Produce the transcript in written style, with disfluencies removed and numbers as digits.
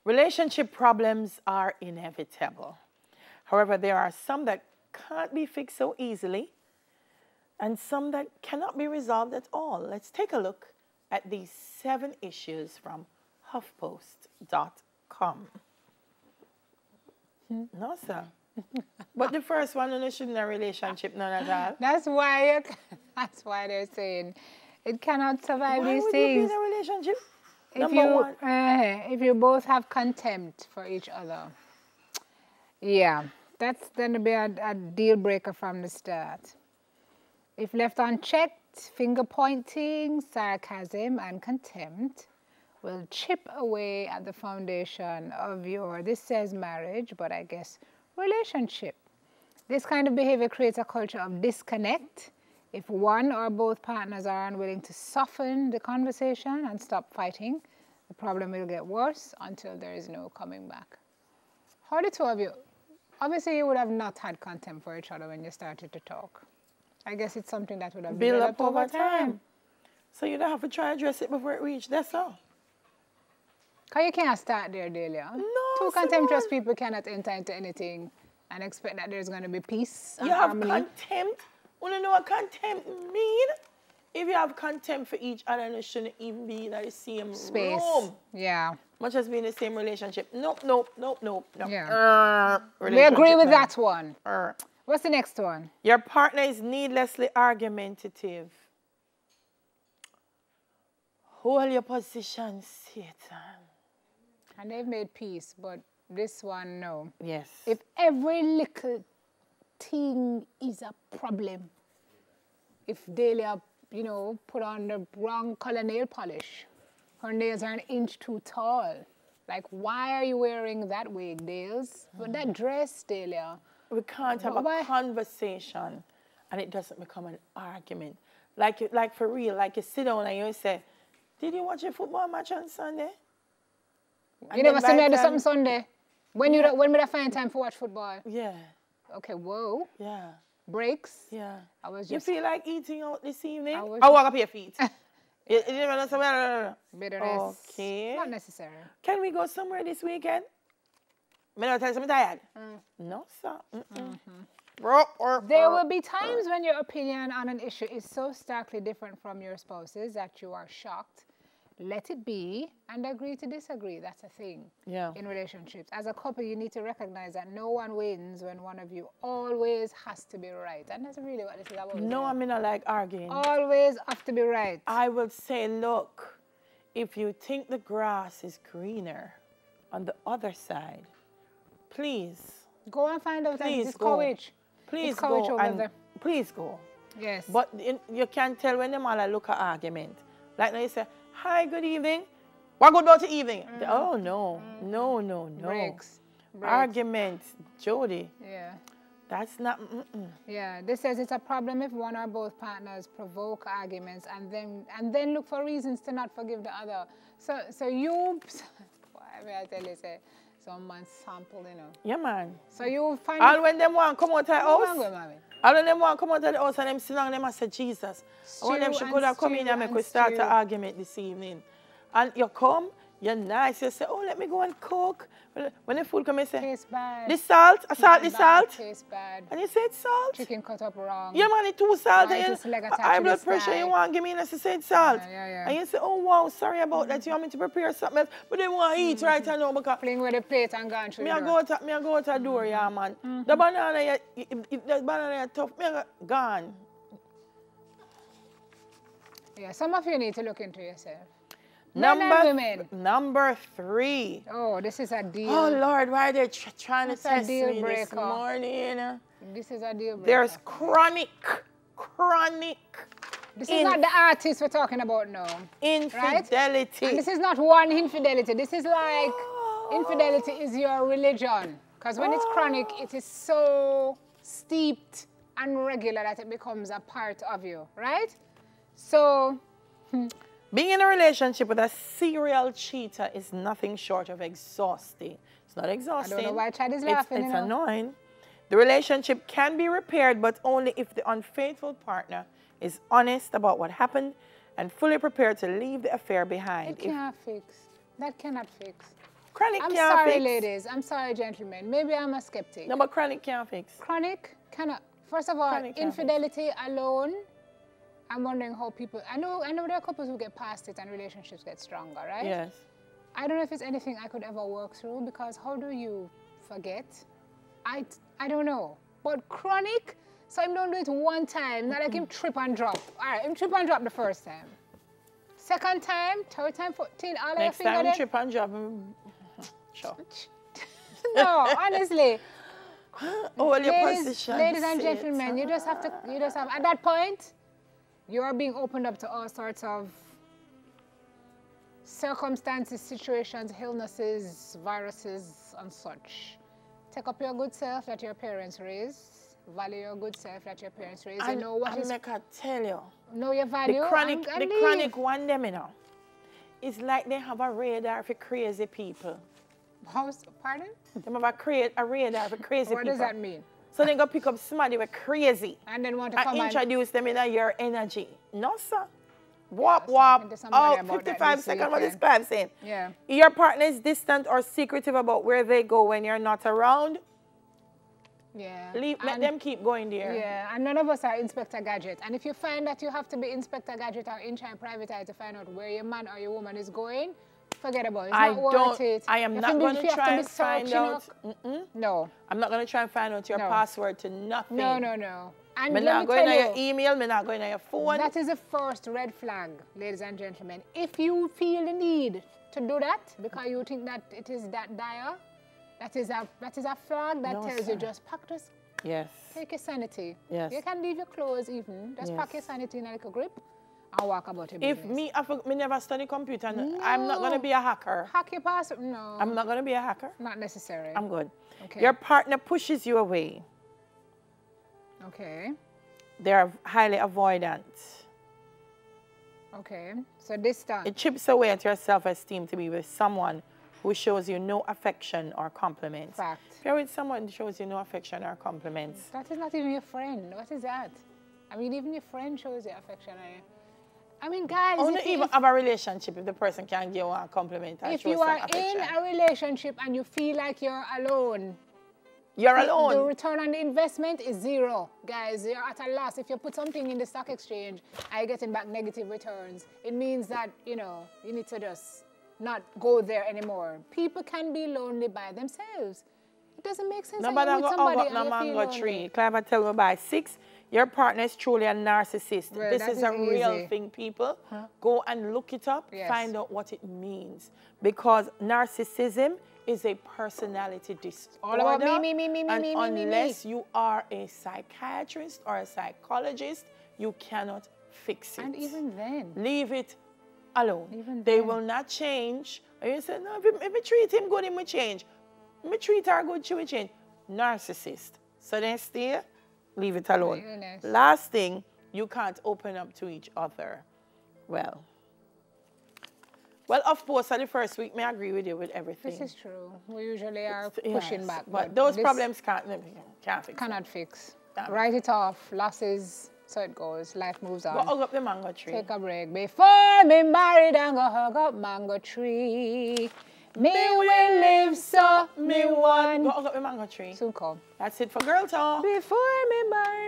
Relationship problems are inevitable. However, there are some that can't be fixed so easily and some that cannot be resolved at all. Let's take a look at these 7 issues from HuffPost.com. No, sir. But the first one, you shouldn't have a relationship, none at all. That's why they're saying it cannot survive these Why would things. you be in a relationship? If you both have contempt for each other. Yeah, that's going to be a deal breaker from the start. If left unchecked, finger pointing, sarcasm, and contempt will chip away at the foundation of your, this says marriage, but I guess relationship. This kind of behavior creates a culture of disconnect. If one or both partners are unwilling to soften the conversation and stop fighting, the problem will get worse until there is no coming back. How the two of you, obviously you would have not had contempt for each other when you started to talk. I guess it's something that would have built developed up over time. So you don't have to try to address it before it reaches, that's all. Because you can't start there, Delia. No, Two contemptuous people cannot enter into anything and expect that there's going to be peace and you have harmony. contempt. Want to know what contempt mean? If you have contempt for each other, you shouldn't even be in the same Space. room. Yeah. Much as being in the same relationship. Nope, nope, nope, nope. nope. Yeah. We agree with that one. What's the next one? Your partner is needlessly argumentative. Hold your position, Satan. And they've made peace, but this one, no. Yes. If every little thing is a problem, if Delia, you know, put on the wrong color nail polish, her nails are an inch too tall. Like, why are you wearing that wig, Dales? But that dress, Delia. We can't have a conversation and it doesn't become an argument. Like for real, like you sit down and you say, did you watch a football match on Sunday? And you never see me do something Sunday? When would I find time for watch football? Yeah. Okay, whoa. Yeah. Breaks? Yeah. I was you just... feel like eating out this evening? I walk up your feet. Bitterness. Okay. Not necessary. Can we go somewhere this weekend? Me not tell you I'm tired. No, sir. There will be times when your opinion on an issue is so starkly different from your spouse's that you are shocked. Let it be and agree to disagree. That's a thing in relationships. As a couple, you need to recognize that no one wins when one of you always has to be right. And that's really what this is about. No, I mean, I like arguing. Always have to be right. I will say, look, if you think the grass is greener on the other side, please. Go and find out. Please go. Please go. Please go. Yes. But you can tell when them all look at argument. Like now you say, hi, good evening. What good about the evening? Oh, no. No, no, no. Breaks. Arguments, Jody. Yeah. That's not... Yeah, this says it's a problem if one or both partners provoke arguments and then look for reasons to not forgive the other. So you... I tell you, say, some man sample, you know. Yeah, man. So you find... All when them want come out of the house... All when them want come out of the house and them sit down, them say, Jesus, I want them should could have come in and make we start an argument this evening. And you come, you're nice, you say, oh, let me go and cook. When the food come, you say, tastes bad. The salt, the salt. Tastes bad. And you say it's salt. Chicken cut up wrong. Yeah, man, it's too salt. High blood pressure, sky. you want to give me, and you say it's salt. Yeah. And you say, oh, wow, sorry about that. You want me to prepare something else. But they want to eat right now because... Playing with the plate and gone through me go out the door, yeah, man. The banana, is tough. Me gone. Yeah, some of you need to look into yourself. Number 3. Oh, this is a deal. Oh, Lord, why are they trying to test me this morning? This is a deal breaker. There's chronic. This is not the artist we're talking about now. Infidelity. Right? And this is not one infidelity. This is like, infidelity is your religion. Because when it's chronic, it is so steeped and regular that it becomes a part of you, right? So... Being in a relationship with a serial cheater is nothing short of exhausting. It's not exhausting. I don't know why Chad is laughing. It's annoying. The relationship can be repaired, but only if the unfaithful partner is honest about what happened and fully prepared to leave the affair behind. It can't fix. That cannot fix. Chronic I'm can't sorry, fix. ladies. I'm sorry, gentlemen. Maybe I'm a skeptic. No, but chronic can't fix. Chronic cannot. First of all, Chronic can't infidelity alone, I'm wondering how people... I know there are couples who get past it and relationships get stronger, right? Yes. I don't know if it's anything I could ever work through, because how do you forget? I don't know. But chronic, so him don't do it one time, not like him trip and drop. All right, him trip and drop the first time. Second time, third time, 14, all Next of your time, finger trip and drop. Sure. No, honestly. All your positions. Ladies and gentlemen, you just have, at that point, you are being opened up to all sorts of circumstances, situations, illnesses, viruses, and such. Take up your good self that your parents raised. Value your good self that your parents raised. You know what is... I can tell you. Know your value. The chronic one, them, you know, it's like they have a radar for crazy people. Pardon? They have a radar for crazy people. What does that mean? So they go pick up somebody with crazy. And then want to come and introduce them in your energy. No, sir. Wop, wop. Oh, 55 seconds, what this guy saying? Yeah. Your partner is distant or secretive about where they go when you're not around. Yeah. Let them keep going there. Yeah, and none of us are Inspector Gadget. And if you find that you have to be Inspector Gadget or in try private eye to find out where your man or your woman is going, forget about it. It's not worth it. I am not going to try and find out. No. I'm not going to try and find out your password to nothing. No, no, no. And I'm not going to your email. I'm not going to your phone. That is the first red flag, ladies and gentlemen. If you feel the need to do that because you think that it is that dire, that is a flag that tells you just practice. Yes. Take your sanity. Yes. You can leave your clothes even. Just pack your sanity in a little grip and walk about your business. If me never study computer, I'm not going to be a hacker. Hack your password? No. I'm not going to be a hacker. Not necessary. I'm good. Okay. Your partner pushes you away. Okay. They're highly avoidant. Okay. So distance. It chips away at your self-esteem to be with someone who shows you no affection or compliments. Fact. If you're with someone who shows you no affection or compliments. That is not even your friend. What is that? I mean, even your friend shows you affection. I mean, guys. I don't even have a relationship if the person can't give you a compliment and show some affection. If you are in a relationship and you feel like you're alone, you're alone. The return on the investment is zero. Guys, you're at a loss. If you put something in the stock exchange and you're getting back negative returns, it means that, you know, you need to just not go there anymore. People can be lonely by themselves. It doesn't make sense. Nobody go up no mango tree. Clever tell me by 6. Your partner is truly a narcissist. Well, this is a real thing, people. Go and look it up. Yes. Find out what it means. Because narcissism is a personality disorder. All about me. Unless you are a psychiatrist or a psychologist, you cannot fix it. And even then. Leave it alone. Even they then. will not change. And you say, no, if I treat him good, he will change. If I treat her good, she will change. Narcissist. So then stay, leave it alone. Last thing, you can't open up to each other. Well, of course, for the first week, I agree with you with everything. This is true. We usually are pushing back. But those problems can't fix. Cannot fix. Write it off. Losses, so it goes. Life moves on. Go hug up the mango tree. Take a break. Before me married and go hug up mango tree. Me will live so me want. Go hug up the mango tree. Soon come. That's it for Girl Talk. Before me married.